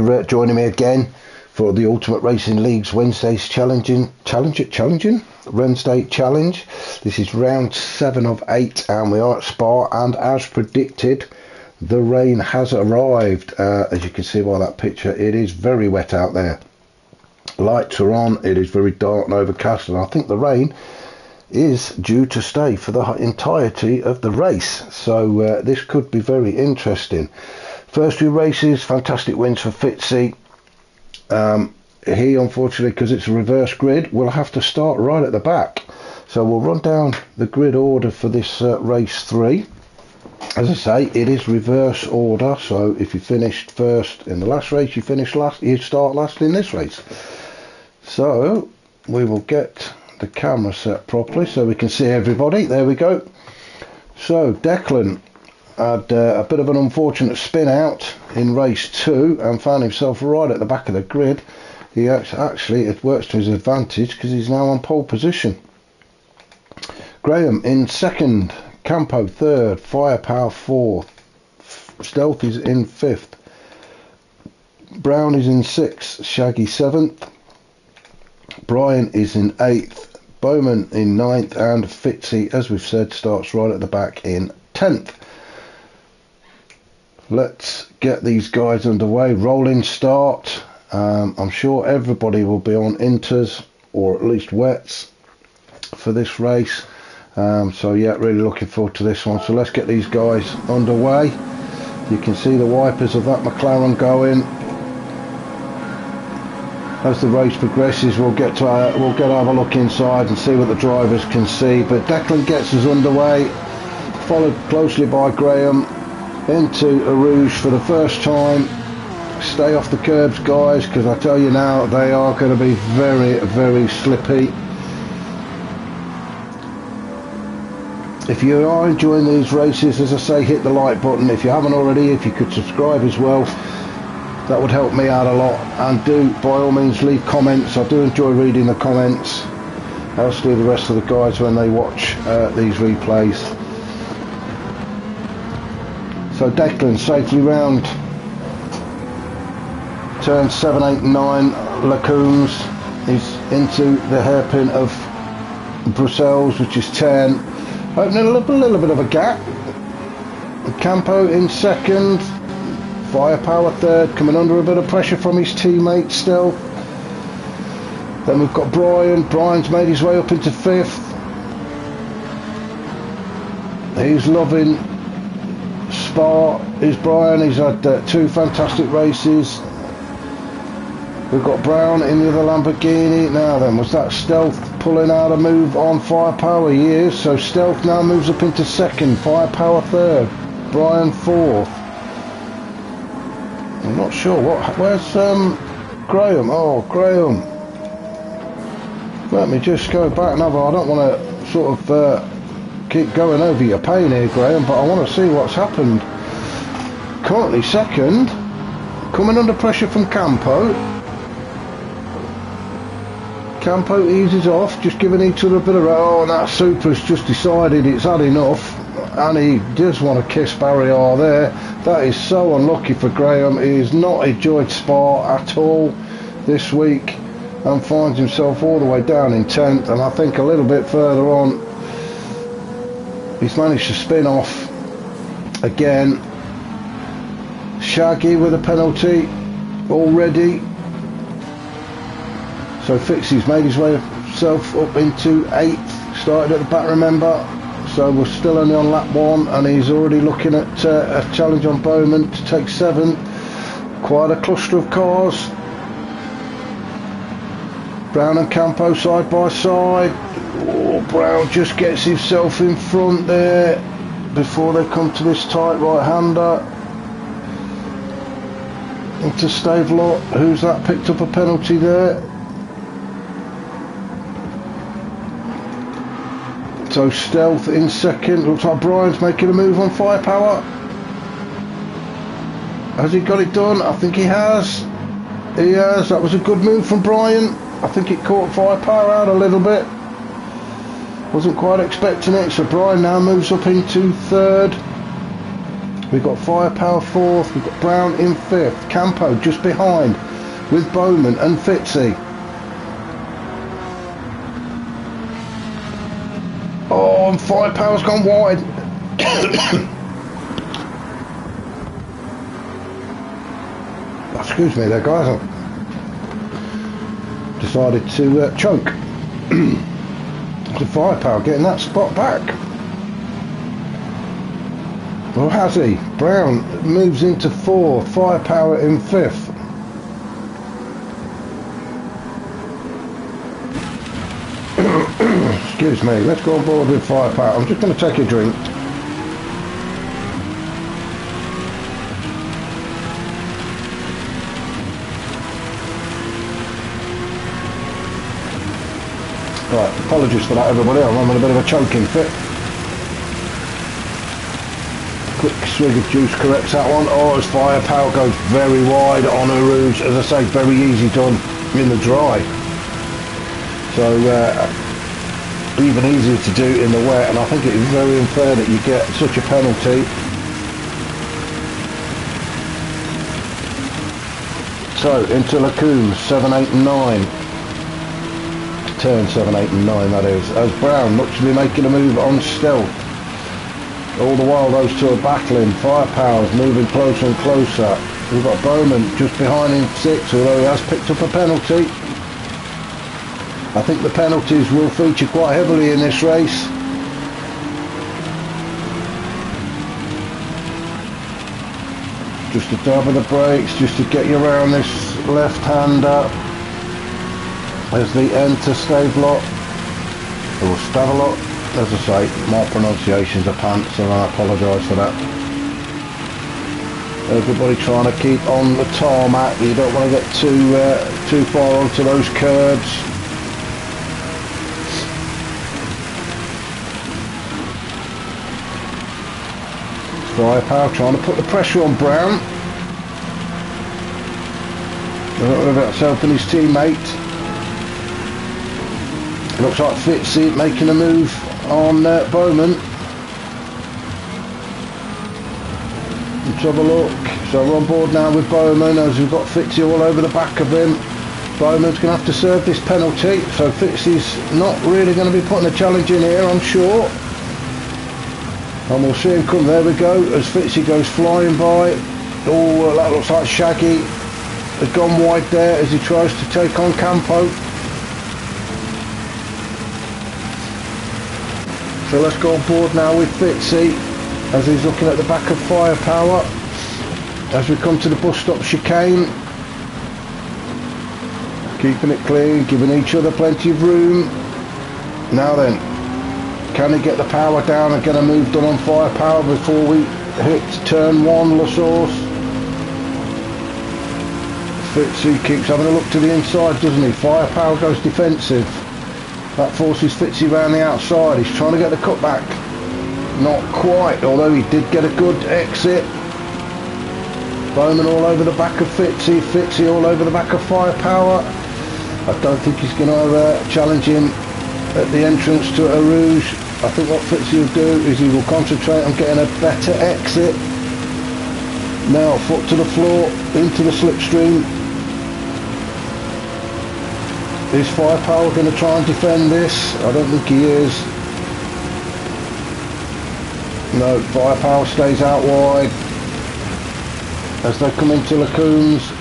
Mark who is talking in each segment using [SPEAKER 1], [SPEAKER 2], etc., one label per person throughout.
[SPEAKER 1] for joining me again for the Ultimate Racing League's Wednesday Challenge. This is round 7 of 8 and we are at Spa, and as predicted the rain has arrived. As you can see by that picture, it is very wet out there. Lights are on, it is very dark and overcast, and I think the rain is due to stay for the entirety of the race, so this could be very interesting. First few races, fantastic wins for Fitzy. He, unfortunately, because it's a reverse grid, will have to start right at the back. So we'll run down the grid order for this race 3. As I say, it is reverse order, so if you finished first in the last race, you finish last, you start last in this race. So we will get the camera set properly so we can see everybody. There we go. So Declan had a bit of an unfortunate spin out in race 2 and found himself right at the back of the grid. He actually, it works to his advantage because he's now on pole position. Graham in second, Campo third, Firepower fourth, Stealth is in 5th, Brown is in 6th, Shaggy 7th, Brian is in 8th, Bowman in 9th, and Fitzy, as we've said, starts right at the back in 10th. Let's get these guys underway. Rolling start. I'm sure everybody will be on inters or at least wets for this race. So yeah, really looking forward to this one. So let's get these guys underway. You can see the wipers of that McLaren going. As the race progresses, we'll get to have a look inside and see what the drivers can see. But Declan gets us underway, followed closely by Graham into a Rouge for the first time. Stay off the curbs, guys, because I tell you now, they are going to be very, very slippy. If you are enjoying these races, as I say, hit the like button. If you haven't already, if you could subscribe as well, that would help me out a lot. And do, by all means, leave comments. I do enjoy reading the comments, as do the rest of the guys when they watch these replays. So Declan safely round turn 7, 8 and 9, Lacoons. He's into the hairpin of Brussels, which is 10, opening a little bit of a gap. Campo in second, Firepower third, coming under a bit of pressure from his teammate still. Then we've got Brian. Brian's made his way up into 5th. He's loving Spa, is Brian. He's had 2 fantastic races. We've got Brown in the other Lamborghini. Now then, was that Stealth pulling out a move on Firepower? He is. So Stealth now moves up into 2nd, Firepower 3rd, Brian 4th. I'm not sure where's Graham? Oh, Graham. Let me just go back now. I don't want to sort of keep going over your pain here, Graham, but I want to see what's happened. Currently 2nd, coming under pressure from Campo. Campo eases off, just giving each other a bit of... Oh, and that Supra's just decided it's had enough, and he does want to kiss Barry R there. That is so unlucky for Graham. He has not enjoyed Spa at all this week and finds himself all the way down in 10th, and I think a little bit further on he's managed to spin off again. Shaggy with a penalty already. So Fitzy's made his way himself up into 8th, started at the back, remember. So we're still only on lap 1 and he's already looking at a challenge on Bowman to take 7th. Quite a cluster of cars. Brown and Campo side by side. Oh, Brown just gets himself in front there before they come to this tight right-hander. Into Stavelot. Who's that? Picked up a penalty there. So Stealth in 2nd. Looks like Brian's making a move on Firepower. Has he got it done? I think he has. He has. That was a good move from Brian. I think it caught Firepower out a little bit. Wasn't quite expecting it. So Brian now moves up into 3rd. We've got Firepower fourth, we've got Brown in fifth, Campo just behind with Bowman and Fitzy. Oh, and Firepower's gone wide. Excuse me there, guys. I decided to choke. The Firepower getting that spot back. Well, has he? Brown moves into fourth, Firepower in fifth. Excuse me, let's go on board with Firepower. I'm just going to take a drink. Right, apologies for that everybody, I'm having a bit of a choking fit. Quick swig of juice corrects that one. Oh, as Firepower goes very wide on a Rouge, as I say, very easy done in the dry. So, even easier to do in the wet, and I think it is very unfair that you get such a penalty. So, into Lacombe, 7, 8 and 9. Turn 7, 8 and 9 that is, as Brown looks to be making a move on Stealth. All the while those two are battling. Firepower's moving closer and closer. We've got Bowman just behind in 6, although he has picked up a penalty. I think the penalties will feature quite heavily in this race. Just a dab of the brakes, just to get you around this left-hander as they enter Stavelot, or Stavelot. As I say, my pronunciations are pants, and I apologise for that. Everybody trying to keep on the tarmac. You don't want to get too far onto those curbs. Firepower trying to put the pressure on Brown. I don't know if that's helping his teammate. Looks like Fitzy making a move on Bowman. Let's have a look. So we're on board now with Bowman, as we've got Fitzy all over the back of him. Bowman's going to have to serve this penalty, so Fitzy's not really going to be putting a challenge in here, I'm sure. And we'll see him come. There we go, as Fitzy goes flying by. Oh, that looks like Shaggy has gone wide there as he tries to take on Campo. So let's go on board now with Fitzy as he's looking at the back of Firepower as we come to the bus stop chicane. Keeping it clean, giving each other plenty of room. Now then, can he get the power down and get a move done on Firepower before we hit turn 1, La Source? Fitzy keeps having a look to the inside, doesn't he? Firepower goes defensive. That forces Fitzy around the outside. He's trying to get the cut back. Not quite, although he did get a good exit. Bowman all over the back of Fitzy. Fitzy all over the back of Firepower. I don't think he's going to challenge him at the entrance to a Rouge. I think what Fitzy will do is he will concentrate on getting a better exit. Now foot to the floor, into the slipstream. Is Firepower going to try and defend this? I don't think he is. No, Firepower stays out wide. As they come into Lacombe's,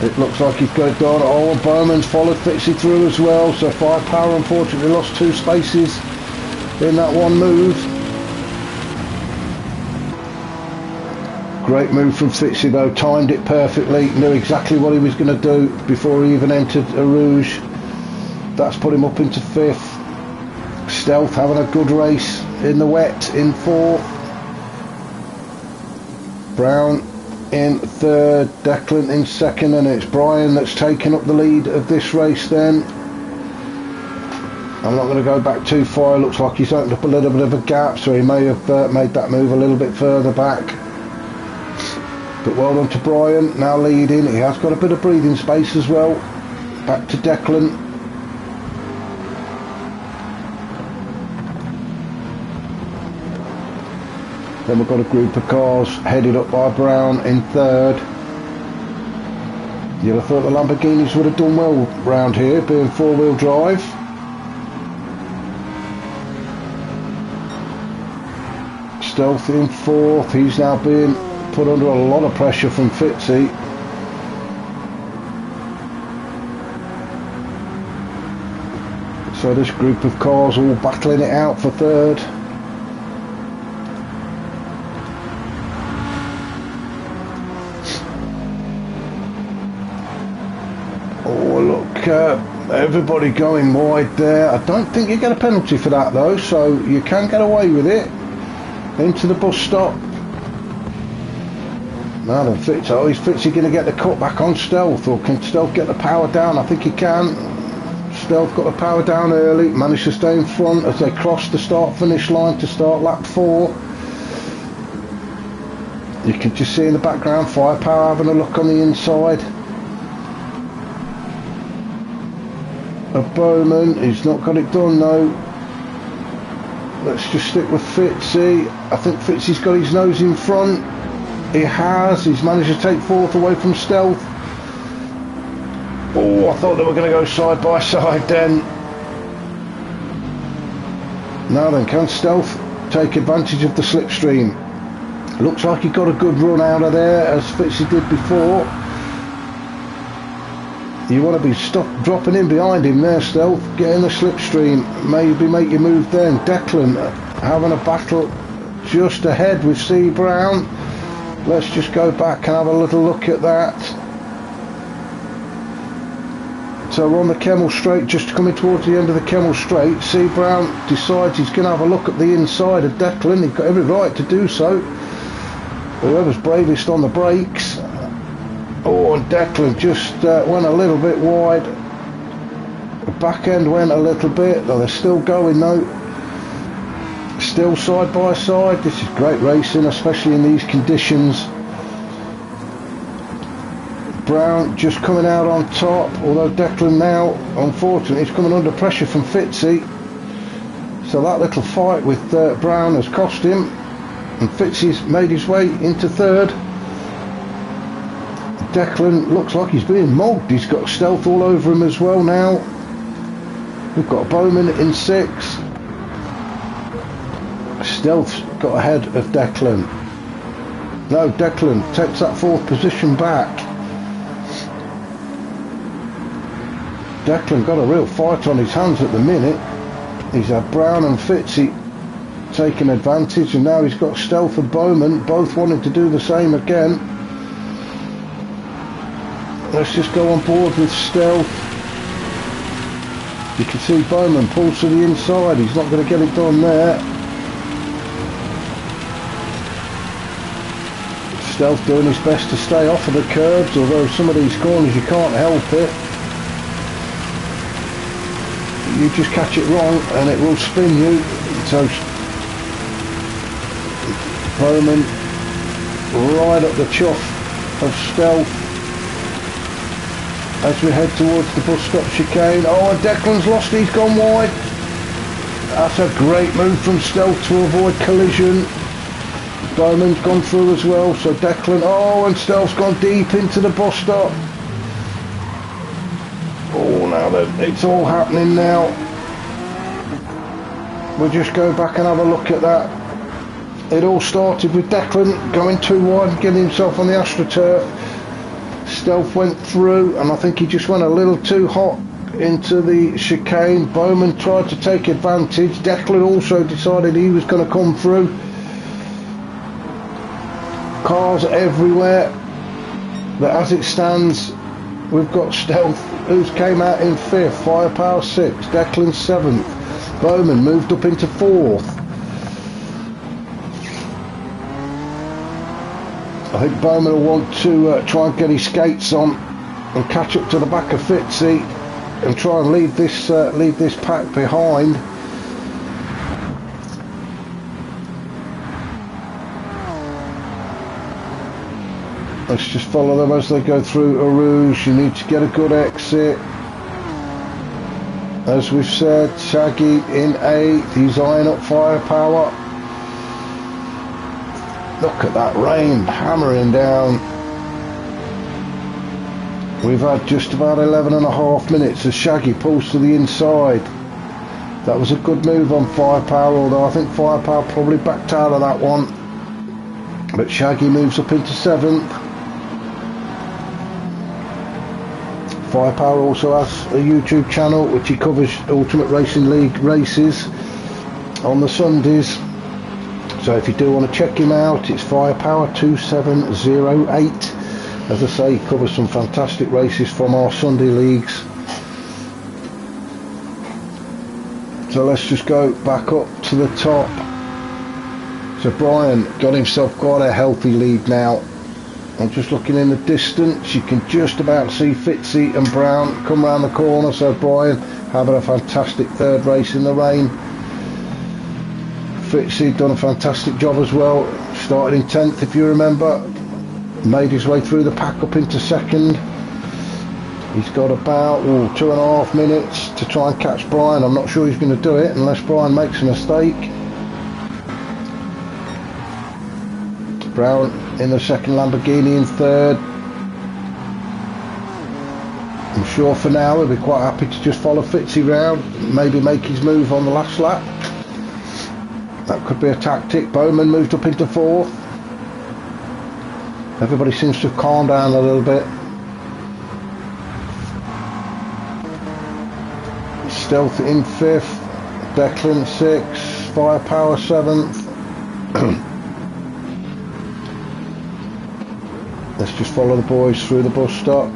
[SPEAKER 1] it looks like he's got it done. Oh, Bowman's followed Fitzy through as well, so Firepower unfortunately lost 2 spaces in that one move. Great move from Fitzy though, timed it perfectly, knew exactly what he was going to do before he even entered a Rouge. That's put him up into 5th. Stealth having a good race in the wet in 4th. Brown in 3rd, Declan in 2nd, and it's Brian that's taken up the lead of this race then. I'm not going to go back too far, it looks like he's opened up a little bit of a gap, so he may have made that move a little bit further back. But well done to Brian, now leading. He has got a bit of breathing space as well. Back to Declan. Then we've got a group of cars headed up by Brown in third. You'd have thought the Lamborghinis would have done well round here, being four-wheel drive. Stealth in fourth. He's now being put under a lot of pressure from Fitzy. So this group of cars all battling it out for third. Oh look, everybody going wide there. I don't think you get a penalty for that though, so you can get away with it. Into the bus stop. Now then Fitzy, oh, is Fitzy going to get the cut back on Stealth, or can Stealth get the power down? I think he can. Stealth got the power down early, managed to stay in front as they crossed the start-finish line to start lap 4. You can just see in the background Firepower having a look on the inside. Bowman, he's not got it done though. Let's just stick with Fitzy. I think Fitzy's got his nose in front. He has. He's managed to take fourth away from Stealth. Oh, I thought they were going to go side by side then. Now then, can Stealth take advantage of the slipstream? Looks like he got a good run out of there, as Fitzy did before. You want to be dropping in behind him there, Stealth. Get in the slipstream. Maybe make your move then. Declan having a battle just ahead with C. Brown. Let's just go back and have a little look at that. So we're on the Kemmel Straight, just coming towards the end of the Kemmel Straight. C. Brown decides he's going to have a look at the inside of Declan. He's got every right to do so. Whoever's bravest on the brakes. Oh, and Declan just went a little bit wide. The back end went a little bit, though they're still going though. Still side by side. This is great racing, especially in these conditions. Brown just coming out on top, although Declan now, unfortunately, is coming under pressure from Fitzy. So that little fight with Brown has cost him, and Fitzy's made his way into third. Declan looks like he's being mogged. He's got Stealth all over him as well now. We've got Bowman in 6. Stealth's got ahead of Declan. No, Declan takes that 4th position back. Declan got a real fight on his hands at the minute. He's had Brown and Fitzy taking advantage, and now he's got Stealth and Bowman both wanting to do the same again. Let's just go on board with Stealth. You can see Bowman pulls to the inside. He's not going to get it done there. Stealth doing his best to stay off of the curbs, although some of these corners you can't help it. You just catch it wrong and it will spin you. So Bowman right up the chuff of Stealth as we head towards the bus stop chicane. Oh, and Declan's lost, he's gone wide. That's a great move from Stealth to avoid collision. Bowman's gone through as well, so Declan, oh, and Stealth's gone deep into the bus stop. Oh, now that it's all happening now. We'll just go back and have a look at that. It all started with Declan going too wide and getting himself on the AstroTurf. Stealth went through, and I think he just went a little too hot into the chicane. Bowman tried to take advantage. Declan also decided he was going to come through. Cars everywhere. But as it stands, we've got Stealth, who's came out in 5th, Firepower 6th, Declan 7th. Bowman moved up into 4th. I think Bowman will want to try and get his skates on and catch up to the back of Fitzy and try and leave this pack behind. Let's just follow them as they go through Arouge. You need to get a good exit. As we've said, Shaggy in 8th. He's eyeing up Firepower. Look at that rain hammering down. We've had just about 11.5 minutes as Shaggy pulls to the inside. That was a good move on Firepower, although I think Firepower probably backed out of that one. But Shaggy moves up into 7th. Firepower also has a YouTube channel which he covers Ultimate Racing League races on the Sundays. So if you do want to check him out, it's Firepower 2708. As I say, he covers some fantastic races from our Sunday leagues. So let's just go back up to the top. So Brian got himself quite a healthy lead now. I'm just looking in the distance. You can just about see Fitzy and Brown come round the corner. So Brian having a fantastic third race in the rain. Fitzy done a fantastic job as well. Started in 10th if you remember. Made his way through the pack up into 2nd. He's got about 2.5 minutes to try and catch Brian. I'm not sure he's going to do it unless Brian makes a mistake. Brown in the 2nd Lamborghini in 3rd. I'm sure for now he'll be quite happy to just follow Fitzy round, maybe make his move on the last lap. That could be a tactic. Bowman moved up into 4th. Everybody seems to have calmed down a little bit. Stealth in 5th. Declan 6th. Firepower 7th. Let's just follow the boys through the bus stop.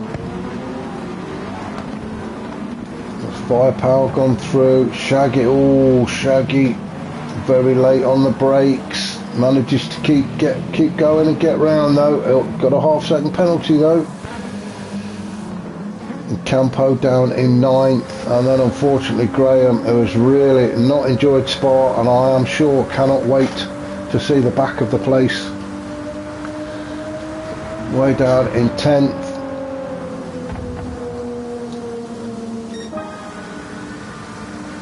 [SPEAKER 1] That's Firepower gone through. Shaggy, Shaggy very late on the brakes. Manages to keep going and get round though. Got a half-second penalty though. And Campo down in 9th, and then unfortunately Graham, who has really not enjoyed Spa, and I am sure cannot wait to see the back of the place. Way down in 10th.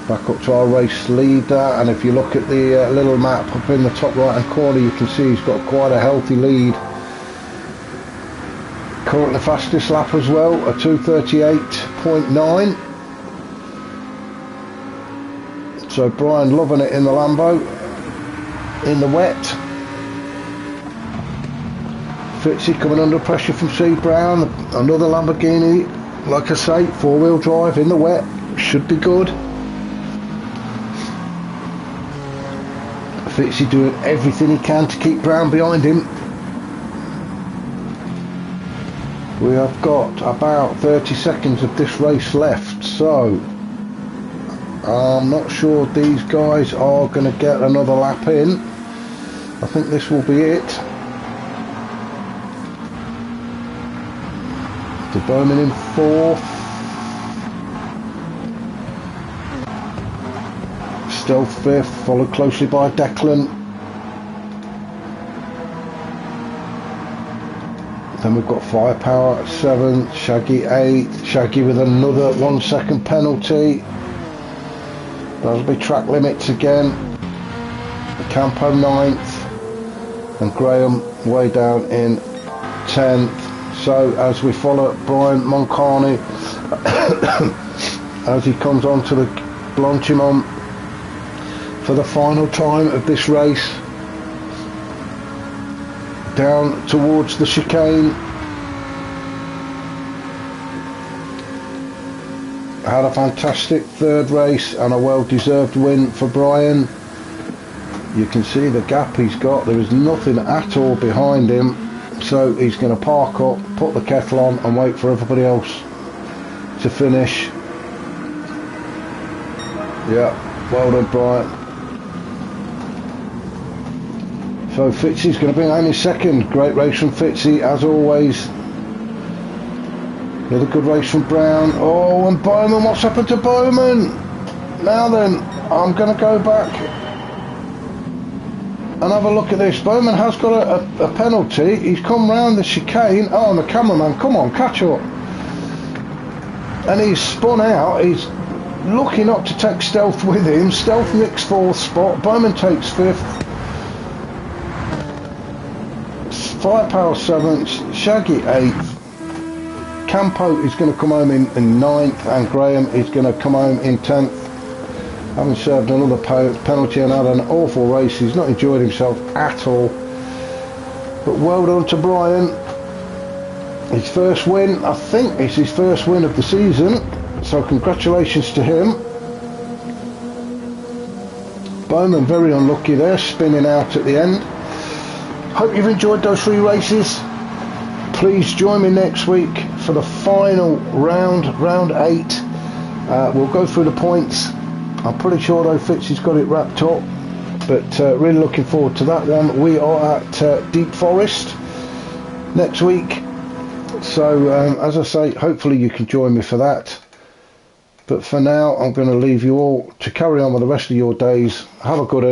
[SPEAKER 1] Back up to our race leader, and if you look at the little map up in the top right hand corner, you can see he's got quite a healthy lead. Currently fastest lap as well, a 2:38.9. So Brian loving it in the Lambo, in the wet. Fitzy coming under pressure from C. Brown, another Lamborghini, like I say, 4-wheel drive in the wet, should be good. Fitzy doing everything he can to keep Brown behind him. We have got about 30 seconds of this race left, so I'm not sure these guys are going to get another lap in. I think this will be it. To Bowman in 4th. Stealth 5th, followed closely by Declan. Then we've got Firepower at 7th, Shaggy 8th, Shaggy with another 1 second penalty. That'll be track limits again. Campo 9th, and Graham way down in 10th. So as we follow Brian Moncani as he comes on to the Blanchimont for the final time of this race, down towards the chicane. Had a fantastic third race and a well-deserved win for Brian. You can see the gap he's got. There is nothing at all behind him, so he's going to park up, put the kettle on and wait for everybody else to finish. Yeah, well done Brian. So Fitzy's going to bring home his second. Great race from Fitzy as always. Another good race from Brown. Oh, and Bowman, what's happened to Bowman? Now then, I'm going to go back and have a look at this. Bowman has got a penalty. He's come round the chicane. Oh, and the cameraman, come on, catch up. And he's spun out. He's lucky not to take Stealth with him. Stealth nicks 4th spot. Bowman takes 5th. Firepower 7th, Shaggy 8th, Campo is going to come home in 9th, and Graham is going to come home in 10th. Having served another penalty and had an awful race, he's not enjoyed himself at all. But well done to Brian. His first win, I think it's his first win of the season, so congratulations to him. Bowman very unlucky there, spinning out at the end. Hope you've enjoyed those 3 races. Please join me next week for the final round, round 8. We'll go through the points. I'm pretty sure though Fitzy's got it wrapped up, but really looking forward to that one. We are at Deep Forest next week, so as I say, hopefully you can join me for that. But for now, I'm going to leave you all to carry on with the rest of your days. Have a good one.